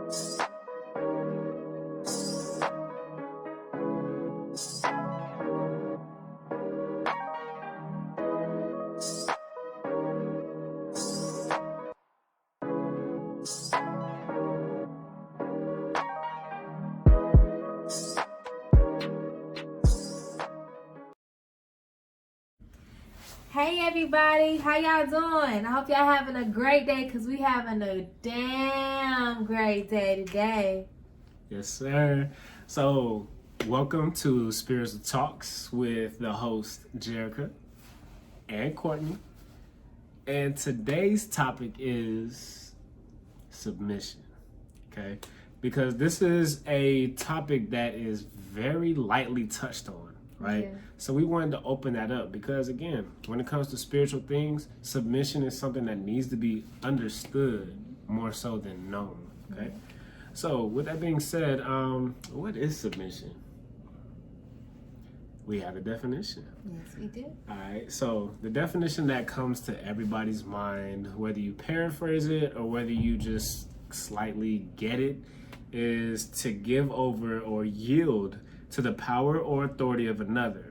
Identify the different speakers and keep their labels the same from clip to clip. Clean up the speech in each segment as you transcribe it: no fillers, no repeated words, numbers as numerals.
Speaker 1: Hey everybody, how y'all doing? I hope y'all having a great day because we having a damn great day today.
Speaker 2: Yes, sir. So, welcome to Spiritual Talks with the host Jerica and Courtney. And today's topic is submission. Okay? Because this is a topic that is very lightly touched on, right?
Speaker 1: Yeah.
Speaker 2: So we wanted to open that up because, again, when it comes to spiritual things, submission is something that needs to be understood more so than known. Okay.
Speaker 1: Yeah.
Speaker 2: So with that being said, what is submission? We have a definition.
Speaker 1: Yes, we do.
Speaker 2: All right. So the definition that comes to everybody's mind, whether you paraphrase it or whether you just slightly get it, is to give over or yield to the power or authority of another.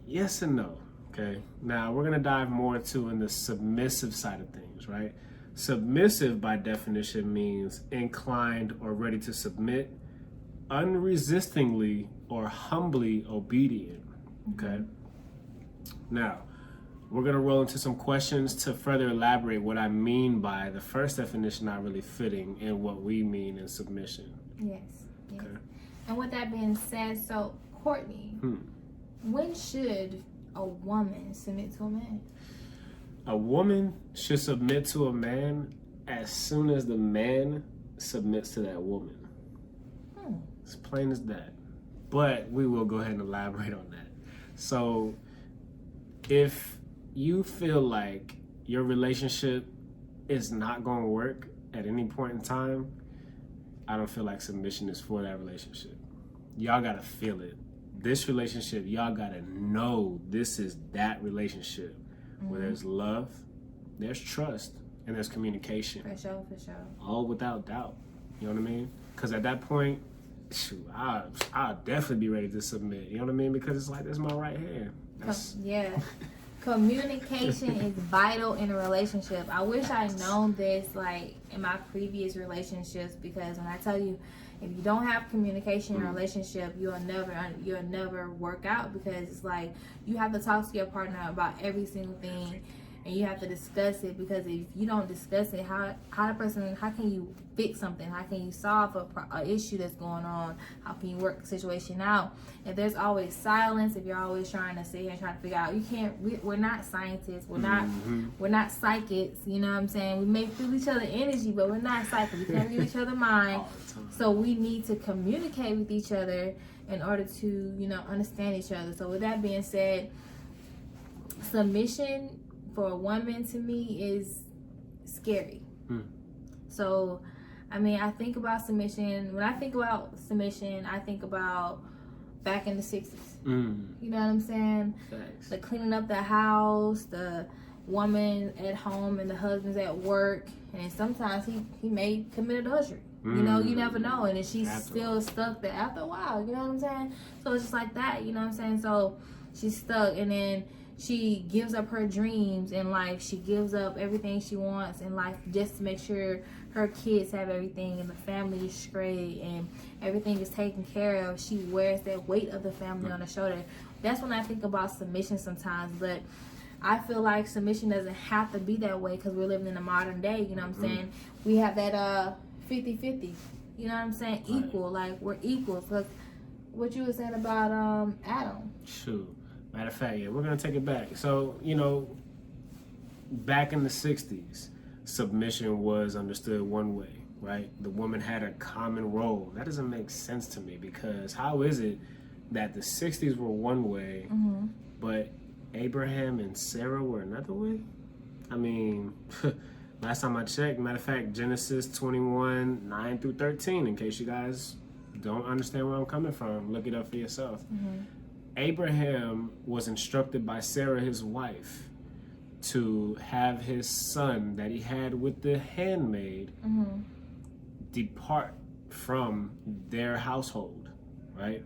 Speaker 2: Yes and no. Okay. Now we're gonna dive more in the submissive side of things, right? Submissive, by definition, means inclined or ready to submit, unresistingly or humbly obedient. Okay. Now we're gonna roll into some questions to further elaborate what I mean by the first definition not really fitting and what we mean in submission.
Speaker 1: Yes. Yes.
Speaker 2: Okay.
Speaker 1: And with that being said, so Courtney, when should a woman submit to a man?
Speaker 2: A woman should submit to a man as soon as the man submits to that woman. It's plain as that. But we will go ahead and elaborate on that. So if you feel like your relationship is not going to work at any point in time, I don't feel like submission is for that relationship. Y'all got to feel it. This relationship, y'all got to know this is that relationship where there's love, there's trust, and there's communication.
Speaker 1: For sure, for sure.
Speaker 2: All without doubt. You know what I mean? Because at that point, shoot, I'll definitely be ready to submit. You know what I mean? Because it's like, that's my right hand.
Speaker 1: Yeah. Communication is vital in a relationship. I wish I'd known this like in my previous relationships, because when I tell you, if you don't have communication in a relationship, you'll never work out, because it's like you have to talk to your partner about every single thing, and you have to discuss it, because if you don't discuss it, how can you fix something? How can you solve a issue that's going on? How can you work the situation out? If there's always silence, if you're always trying to sit here and try to figure out, we're not scientists, we're not psychics, you know what I'm saying? We may feel each other energy, but we're not psychics. We can't read each other's mind. So we need to communicate with each other in order to, understand each other. So with that being said, submission for a woman to me is scary. So, I think about submission. When I think about submission, I think about back in the 60s. You know what I'm saying?
Speaker 2: Thanks.
Speaker 1: The cleaning up the house, the woman at home and the husband's at work, and sometimes he may commit adultery. You never know, and then she's still stuck there after a while. You know what I'm saying? So it's just like that. You know what I'm saying? So she's stuck, and then she gives up her dreams in life. She gives up everything she wants in life just to make sure her kids have everything and the family is straight and everything is taken care of. She wears that weight of the family on her shoulder. That's when I think about submission sometimes. But I feel like submission doesn't have to be that way, because we're living in the modern day. You know what I'm saying? We have that 50-50. You know what I'm saying?
Speaker 2: Right.
Speaker 1: Equal. Like, we're equal. Because what you were saying about Adam.
Speaker 2: Shoot. Matter of fact, we're going to take it back. So, back in the 60s, submission was understood one way, right? The woman had a common role. That doesn't make sense to me, because how is it that the 60s were one way, but Abraham and Sarah were another way? Last time I checked, matter of fact, Genesis 21, 9 through 13, in case you guys don't understand where I'm coming from, look it up for yourself. Abraham was instructed by Sarah, his wife, to have his son that he had with the handmaid depart from their household, right?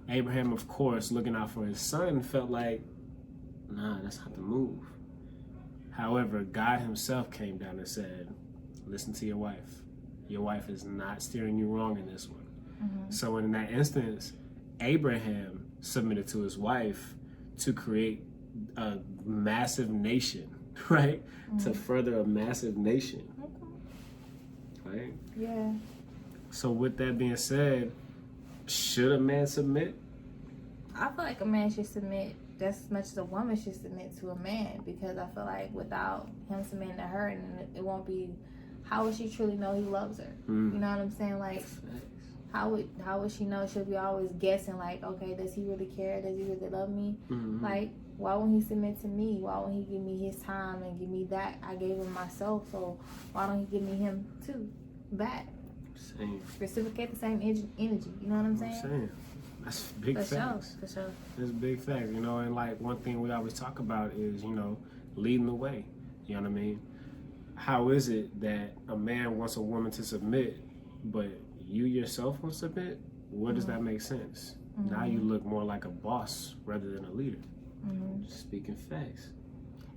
Speaker 2: Abraham, of course, looking out for his son, felt like, nah, that's not the move. However, God himself came down and said, listen to your wife. Your wife is not steering you wrong in this one. So in that instance, Abraham submitted to his wife to create a massive nation, right? To further a massive nation, right?
Speaker 1: Yeah.
Speaker 2: So with that being said, should a man submit?
Speaker 1: I feel like a man should submit just as much as a woman should submit to a man, because I feel like without him submitting to her, and it won't be, how would she truly know he loves her? You know what I'm saying? Like, how would she know? She'll be always guessing, like, okay, does he really care? Does he really love me? Like, why won't he submit to me? Why won't he give me his time and give me that? I gave him myself, so why don't he give me him too back?
Speaker 2: Same.
Speaker 1: Reciprocate the same energy. You know what I'm saying?
Speaker 2: That's big facts.
Speaker 1: For sure.
Speaker 2: That's big facts, you know. And like one thing we always talk about is, you know, leading the way. You know what I mean? How is it that a man wants a woman to submit, but you yourself won't submit? Where does that make sense? Now you look more like a boss rather than a leader. Speaking facts.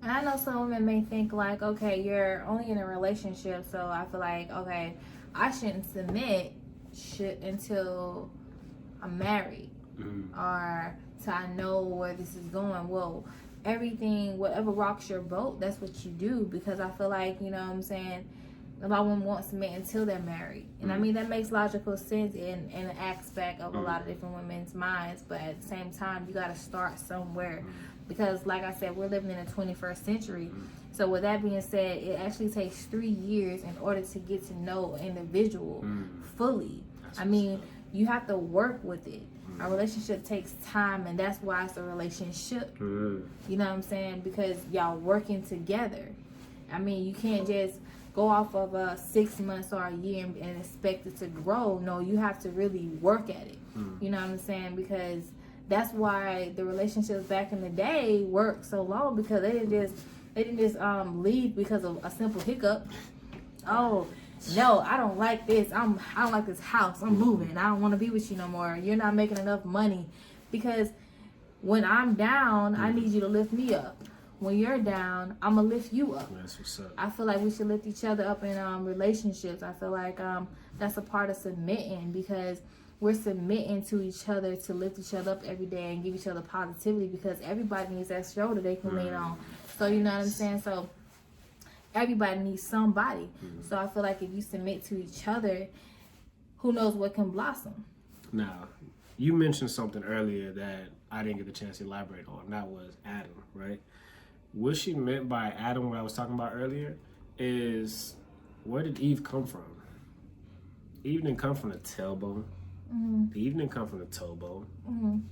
Speaker 1: And I know some women may think like, okay, you're only in a relationship, so I feel like, okay, I shouldn't submit until I'm married or till I know where this is going. Well, everything, whatever rocks your boat, that's what you do, because I feel like, you know what I'm saying, a lot of women won't submit until they're married. And I mean, that makes logical sense in an aspect of a lot of different women's minds, but at the same time, you got to start somewhere, because like I said, we're living in the 21st century. So with that being said, it actually takes 3 years in order to get to know an individual fully. I mean, you have to work with it. A relationship takes time, and that's why it's a relationship. You know what I'm saying? Because y'all working together. I mean, you can't just go off of 6 months or a year and expect it to grow. No, you have to really work at it. You know what I'm saying? Because that's why the relationships back in the day worked so long, because they didn't just leave because of a simple hiccup. Oh, no, I don't like this. I don't like this house. I'm moving. I don't want to be with you no more. You're not making enough money. Because when I'm down, I need you to lift me up. When you're down, I'm going to lift you up.
Speaker 2: That's what's up.
Speaker 1: I feel like we should lift each other up in relationships. I feel like that's a part of submitting, because we're submitting to each other to lift each other up every day and give each other positivity, because everybody needs that shoulder they can lean on. So, you know what I'm saying? So, everybody needs somebody. So I feel like if you submit to each other, who knows what can blossom.
Speaker 2: Now, you mentioned something earlier that I didn't get the chance to elaborate on. That was Adam, right? What she meant by Adam, what I was talking about earlier, is where did Eve come from? Eve didn't come from the tailbone. Eve didn't come from the toe bone,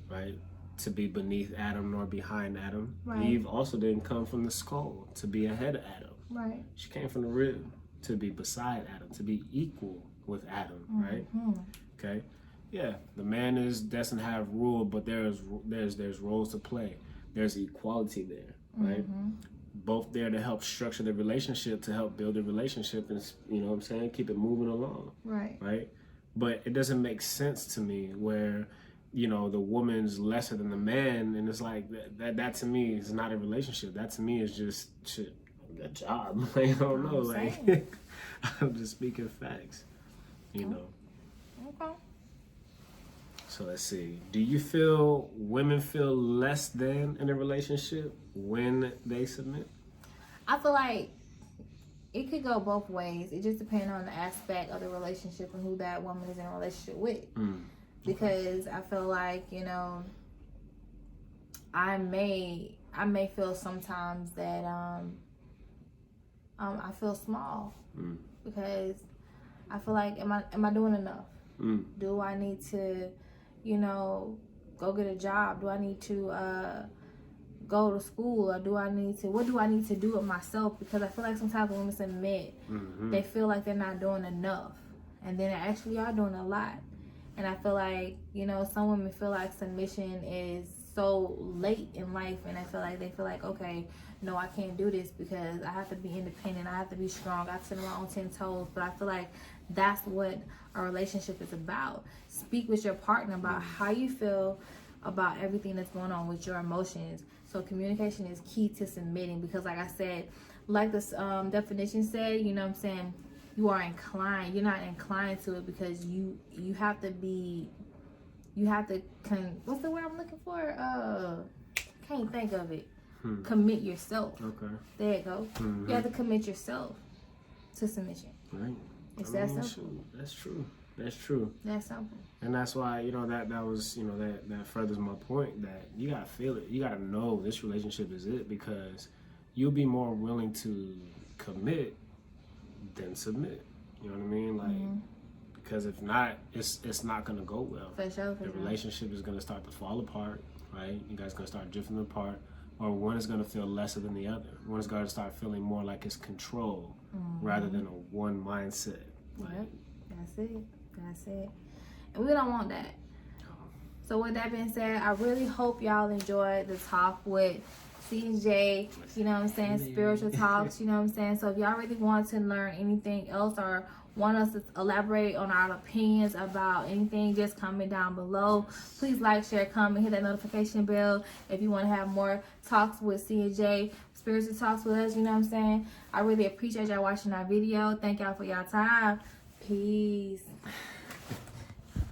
Speaker 2: right? To be beneath Adam nor behind Adam.
Speaker 1: Right.
Speaker 2: Eve also didn't come from the skull to be ahead of Adam.
Speaker 1: Right.
Speaker 2: She came from the rib to be beside Adam, to be equal with Adam, right? Okay. Yeah, the man is destined to have rule, but there's roles to play. There's equality there, right? Both there to help structure the relationship, to help build the relationship, and, you know what I'm saying, keep it moving along. Right. But it doesn't make sense to me where, you know, the woman's lesser than the man, and it's like that to me is not a relationship. That to me is just shit. A job. Like, I don't know. Like, I'm just speaking facts. You know.
Speaker 1: Okay.
Speaker 2: So let's see. Do you feel women feel less than in a relationship when they submit?
Speaker 1: I feel like it could go both ways. It just depends on the aspect of the relationship and who that woman is in a relationship with. Because I feel like, you know, I may feel sometimes that I feel small, because I feel like, am I doing enough? Do I need to, you know, go get a job? Do I need to go to school? Or what do I need to do with myself? Because I feel like sometimes when women submit, they feel like they're not doing enough, and then they actually are doing a lot. And I feel like, you know, some women feel like submission is so late in life, and they feel like, okay, no, I can't do this because I have to be independent, I have to be strong, I have to stand on my own 10 toes. But I feel like that's what a relationship is about. Speak with your partner about how you feel about everything that's going on with your emotions. So communication is key to submitting, because like I said, like this definition said, you know what I'm saying, you are inclined, you're not inclined to it because you have to be, what's the word I'm looking for? Can't think of it. Commit yourself.
Speaker 2: Okay.
Speaker 1: There you go. Mm-hmm. You have to commit yourself to submission.
Speaker 2: Right.
Speaker 1: It's that simple.
Speaker 2: Shoot, that's true. That's true.
Speaker 1: That's simple.
Speaker 2: And that's why, you know, that was, you know, that furthers my point that you gotta feel it. You gotta know this relationship is it, because you'll be more willing to commit than submit. You know what I mean? Like, because if not, it's not gonna go well.
Speaker 1: For sure.
Speaker 2: The relationship is gonna start to fall apart, right? You guys gonna start drifting apart, or one is gonna feel lesser than the other. One is gonna start feeling more like it's control rather than a one mindset. Like,
Speaker 1: yep. That's it. And we don't want that. So with that being said, I really hope y'all enjoyed the talk with CJ, you know what I'm saying, spiritual talks, you know what I'm saying. So if y'all really want to learn anything else or want us to elaborate on our opinions about anything, just comment down below. Please like, share, comment, hit that notification bell if you want to have more talks with CJ, spiritual talks with us, you know what I'm saying. I really appreciate y'all watching our video. Thank y'all for y'all time. Peace.